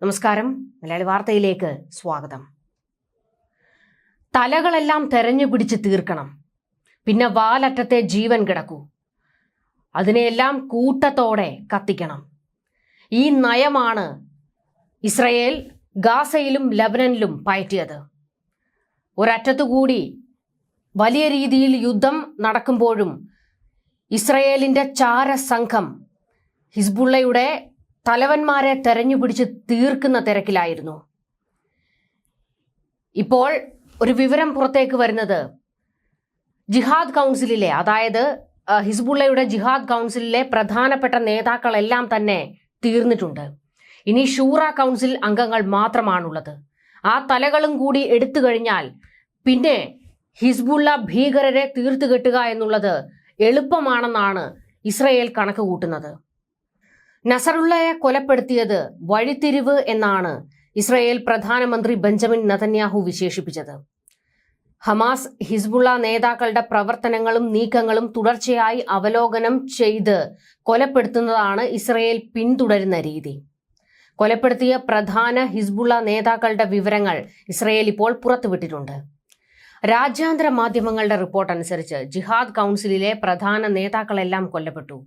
നമസ്കാരം. മലയാളി വാർത്തയിലേക്ക് സ്വാഗതം. തലകളെല്ലാം തെരഞ്ഞു പിടിച്ച് തീർക്കണം, പിന്നെ വാലറ്റത്തെ ജീവൻ കിടക്കൂ, അതിനെയെല്ലാം കൂട്ടത്തോടെ കത്തിക്കണം. ഈ നയമാണ് ഇസ്രയേൽ ഗാസയിലും ലബനനിലും പയറ്റിയത്. ഒരറ്റത്തുകൂടി വലിയ രീതിയിൽ യുദ്ധം നടക്കുമ്പോഴും ഇസ്രയേലിന്റെ ചാരസംഘം ഹിസ്ബുള്ളയുടെ തലവന്മാരെ തെരഞ്ഞുപിടിച്ച് തീർക്കുന്ന തിരക്കിലായിരുന്നു. ഇപ്പോൾ ഒരു വിവരം പുറത്തേക്ക് വരുന്നത് ജിഹാദ് കൗൺസിലിലെ, അതായത് ഹിസ്ബുള്ളയുടെ ജിഹാദ് കൗൺസിലിലെ പ്രധാനപ്പെട്ട നേതാക്കളെല്ലാം തന്നെ തീർന്നിട്ടുണ്ട്. ഇനി ഷൂറ കൗൺസിൽ അംഗങ്ങൾ മാത്രമാണുള്ളത്. ആ തലകളും കൂടി എടുത്തു കഴിഞ്ഞാൽ പിന്നെ ഹിസ്ബുള്ള ഭീകരരെ തീർത്തു കെട്ടുക എന്നുള്ളത് എളുപ്പമാണെന്നാണ് ഇസ്രയേൽ കണക്ക് കൂട്ടുന്നത്. നസറുള്ളയെ കൊലപ്പെടുത്തിയത് വഴിത്തിരിവ് എന്നാണ് ഇസ്രയേൽ പ്രധാനമന്ത്രി ബെഞ്ചമിൻ നെതന്യാഹു വിശേഷിപ്പിച്ചത്. ഹമാസ് ഹിസ്ബുള്ള നേതാക്കളുടെ പ്രവർത്തനങ്ങളും നീക്കങ്ങളും തുടർച്ചയായി അവലോകനം ചെയ്ത് കൊലപ്പെടുത്തുന്നതാണ് ഇസ്രയേൽ പിന്തുടരുന്ന രീതി. കൊലപ്പെടുത്തിയ പ്രധാന ഹിസ്ബുള്ള നേതാക്കളുടെ വിവരങ്ങൾ ഇസ്രയേൽ ഇപ്പോൾ പുറത്തുവിട്ടിട്ടുണ്ട്. രാജ്യാന്തര മാധ്യമങ്ങളുടെ റിപ്പോർട്ട് അനുസരിച്ച് ജിഹാദ് കൗൺസിലിലെ പ്രധാന നേതാക്കളെല്ലാം കൊല്ലപ്പെട്ടു.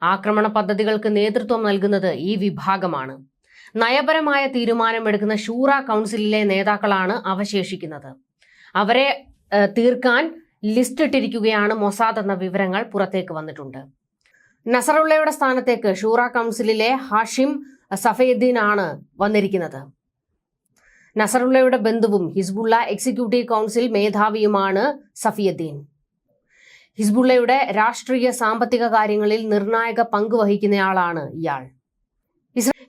ആക്രമണ പദ്ധതികൾക്ക് നേതൃത്വം നൽകുന്നത് ഈ വിഭാഗമാണ്. നയപരമായ തീരുമാനമെടുക്കുന്ന ഷൂറ കൗൺസിലിലെ നേതാക്കളാണ് അവശേഷിക്കുന്നത്. അവരെ തീർക്കാൻ ലിസ്റ്റ് ഇട്ടിരിക്കുകയാണ് മൊസാദ് എന്ന വിവരങ്ങൾ പുറത്തേക്ക് വന്നിട്ടുണ്ട്. നസറുള്ളയുടെ സ്ഥാനത്തേക്ക് ഷൂറ കൗൺസിലിലെ ഹാഷിം സഫീദ്ദീൻ ആണ് വന്നിരിക്കുന്നത്. നസറുള്ളയുടെ ബന്ധുവും ഹിസ്ബുള്ള എക്സിക്യൂട്ടീവ് കൗൺസിൽ മേധാവിയുമാണ് സഫീദ്ദീൻ. ഹിസ്ബുള്ളയുടെ രാഷ്ട്രീയ സാമ്പത്തിക കാര്യങ്ങളിൽ നിർണായക പങ്ക് വഹിക്കുന്നയാളാണ് ഇയാൾ.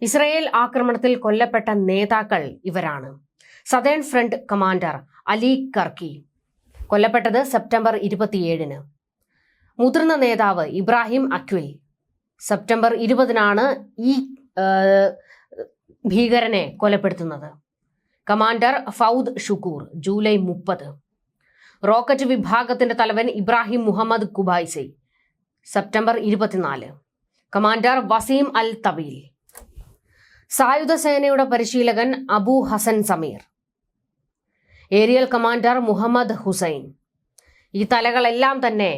ഇസ്രയേൽ ആക്രമണത്തിൽ കൊല്ലപ്പെട്ട നേതാക്കൾ ഇവരാണ്. സദേൺ ഫ്രണ്ട് കമാൻഡർ അലി കർക്കി കൊല്ലപ്പെട്ടത് സെപ്റ്റംബർ 27. മുതിർന്ന നേതാവ് ഇബ്രാഹിം അക്വിൽ സെപ്റ്റംബർ 20 ഈ ഭീകരനെ കൊലപ്പെടുത്തുന്നത്. Commander Fuad Shukr July 30. Rocket വിഭാഗത്തിന്റെ തലവൻ Ibrahim Muhammad Qubaisi September 24. Commander Wissam al Tawil. സായുധ സേനയുടെ പരിശീലകൻ Abu Hassan Samir. Aerial commander Muhammad Hussein. ഈ തലകളെല്ലാം തന്നെ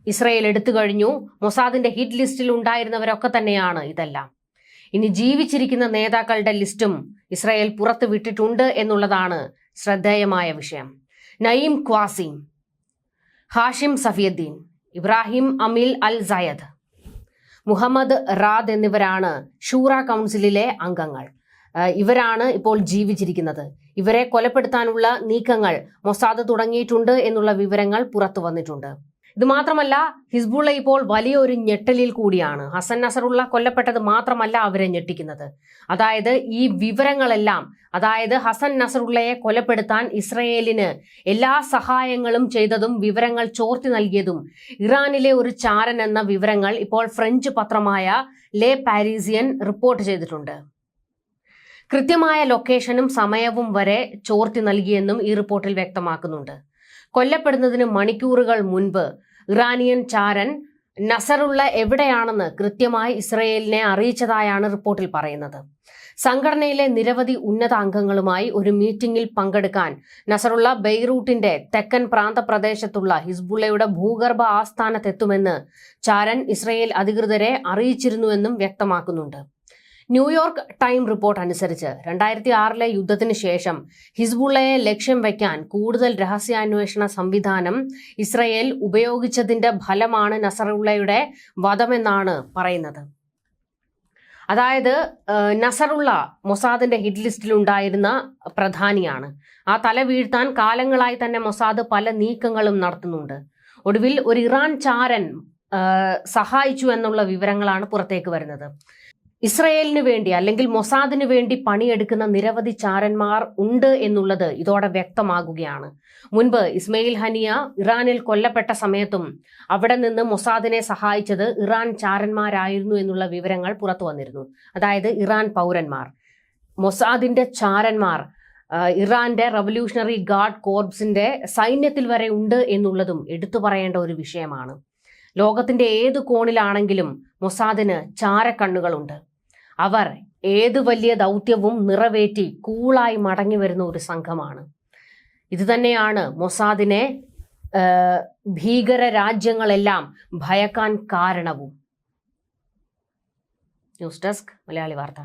ഇസ്രയേൽ എടുത്തു കഴിഞ്ഞു. മൊസാദിന്റെ ഹിറ്റ് ലിസ്റ്റിൽ ഉണ്ടായിരുന്നവരൊക്കെ തന്നെയാണ് ഇതെല്ലാം. ഇനി ജീവിച്ചിരിക്കുന്ന നേതാക്കളുടെ ലിസ്റ്റും ഇസ്രയേൽ പുറത്തു വിട്ടിട്ടുണ്ട് എന്നുള്ളതാണ് ശ്രദ്ധേയമായ വിഷയം. നയീം ക്വാസിം, ഹാഷിം സഫീദ്ദീൻ, ഇബ്രാഹിം അമിൽ അൽ സയദ്, മുഹമ്മദ് റാദ് എന്നിവരാണ് ഷൂറ കൗൺസിലിലെ അംഗങ്ങൾ. ഇവരാണ് ഇപ്പോൾ ജീവിച്ചിരിക്കുന്നത്. ഇവരെ കൊലപ്പെടുത്താനുള്ള നീക്കങ്ങൾ മൊസാദ് തുടങ്ങിയിട്ടുണ്ട് എന്നുള്ള വിവരങ്ങൾ പുറത്തു വന്നിട്ടുണ്ട്. ഇത് മാത്രമല്ല, ഹിസ്ബുള്ള ഇപ്പോൾ വലിയൊരു ഞെട്ടലിൽ കൂടിയാണ്. ഹസൻ നസറുള്ള കൊല്ലപ്പെട്ടത് മാത്രമല്ല അവരെ ഞെട്ടിക്കുന്നത്. അതായത് ഈ വിവരങ്ങളെല്ലാം, അതായത് ഹസൻ നസറുള്ളയെ കൊലപ്പെടുത്താൻ ഇസ്രയേലിന് എല്ലാ സഹായങ്ങളും ചെയ്തതും വിവരങ്ങൾ ചോർത്തി നൽകിയതും ഇറാനിലെ ഒരു ചാരൻ എന്ന വിവരങ്ങൾ ഇപ്പോൾ ഫ്രഞ്ച് പത്രമായ ലെ പാരീസിയൻ റിപ്പോർട്ട് ചെയ്തിട്ടുണ്ട്. കൃത്യമായ ലൊക്കേഷനും സമയവും വരെ ചോർത്തി നൽകിയെന്നും ഈ റിപ്പോർട്ടിൽ വ്യക്തമാക്കുന്നുണ്ട്. കൊല്ലപ്പെടുന്നതിന് മണിക്കൂറുകൾ മുൻപ് ഇറാനിയൻ ചാരൻ നസറുള്ള എവിടെയാണെന്ന് കൃത്യമായി ഇസ്രയേലിനെ അറിയിച്ചതായാണ് റിപ്പോർട്ടിൽ പറയുന്നത്. സംഘടനയിലെ നിരവധി ഉന്നത അംഗങ്ങളുമായി ഒരു മീറ്റിംഗിൽ പങ്കെടുക്കാൻ നസറുള്ള ബെയ്റൂട്ടിന്റെ തെക്കൻ പ്രാന്തപ്രദേശത്തുള്ള ഹിസ്ബുള്ളയുടെ ഭൂഗർഭ ആസ്ഥാനത്തെത്തുമെന്ന് ചാരൻ ഇസ്രയേൽ അധികൃതരെ അറിയിച്ചിരുന്നുവെന്നും വ്യക്തമാക്കുന്നുണ്ട്. ന്യൂയോർക്ക് ടൈം റിപ്പോർട്ട് അനുസരിച്ച് 2006 യുദ്ധത്തിന് ശേഷം ഹിസ്ബുള്ളയെ ലക്ഷ്യം വയ്ക്കാൻ കൂടുതൽ രഹസ്യാന്വേഷണ സംവിധാനം ഇസ്രയേൽ ഉപയോഗിച്ചതിന്റെ ഫലമാണ് നസറുള്ളയുടെ വധമെന്നാണ് പറയുന്നത്. അതായത് നസറുള്ള മൊസാദിന്റെ ഹിറ്റ് ലിസ്റ്റിൽ ഉണ്ടായിരുന്ന പ്രധാനിയാണ്. ആ തല വീഴ്ത്താൻ കാലങ്ങളായി തന്നെ മൊസാദ് പല നീക്കങ്ങളും നടത്തുന്നുണ്ട്. ഒടുവിൽ ഒരു ഇറാൻ ചാരൻ സഹായിച്ചു എന്നുള്ള വിവരങ്ങളാണ് പുറത്തേക്ക് വരുന്നത്. ഇസ്രയേലിന് വേണ്ടി അല്ലെങ്കിൽ മൊസാദിന് വേണ്ടി പണിയെടുക്കുന്ന നിരവധി ചാരന്മാർ ഉണ്ട് എന്നുള്ളത് ഇതോടെ വ്യക്തമാകുകയാണ്. മുൻപ് ഇസ്മയിൽ ഹനിയ ഇറാനിൽ കൊല്ലപ്പെട്ട സമയത്തും അവിടെ നിന്ന് മൊസാദിനെ സഹായിച്ചത് ഇറാൻ ചാരന്മാരായിരുന്നു എന്നുള്ള വിവരങ്ങൾ പുറത്തു വന്നിരുന്നു. അതായത് ഇറാൻ പൗരന്മാർ. മൊസാദിന്റെ ചാരന്മാർ ഇറാന്റെ റവല്യൂഷണറി ഗാർഡ് കോർപ്സിന്റെ സൈന്യത്തിൽ വരെ ഉണ്ട് എന്നുള്ളതും എടുത്തു പറയേണ്ട ഒരു വിഷയമാണ്. ലോകത്തിന്റെ ഏത് കോണിലാണെങ്കിലും മൊസാദിന് ചാരക്കണ്ണുകളുണ്ട്. അവർ ഏത് വലിയ ദൗത്യവും നിറവേറ്റി കൂളായി മടങ്ങി വരുന്ന ഒരു സംഘമാണ്. ഇത് തന്നെയാണ് മൊസാദിനെ ഭീകര രാജ്യങ്ങളെല്ലാം ഭയക്കാൻ കാരണവും. ന്യൂസ് ഡെസ്ക് മലയാളി വാർത്ത.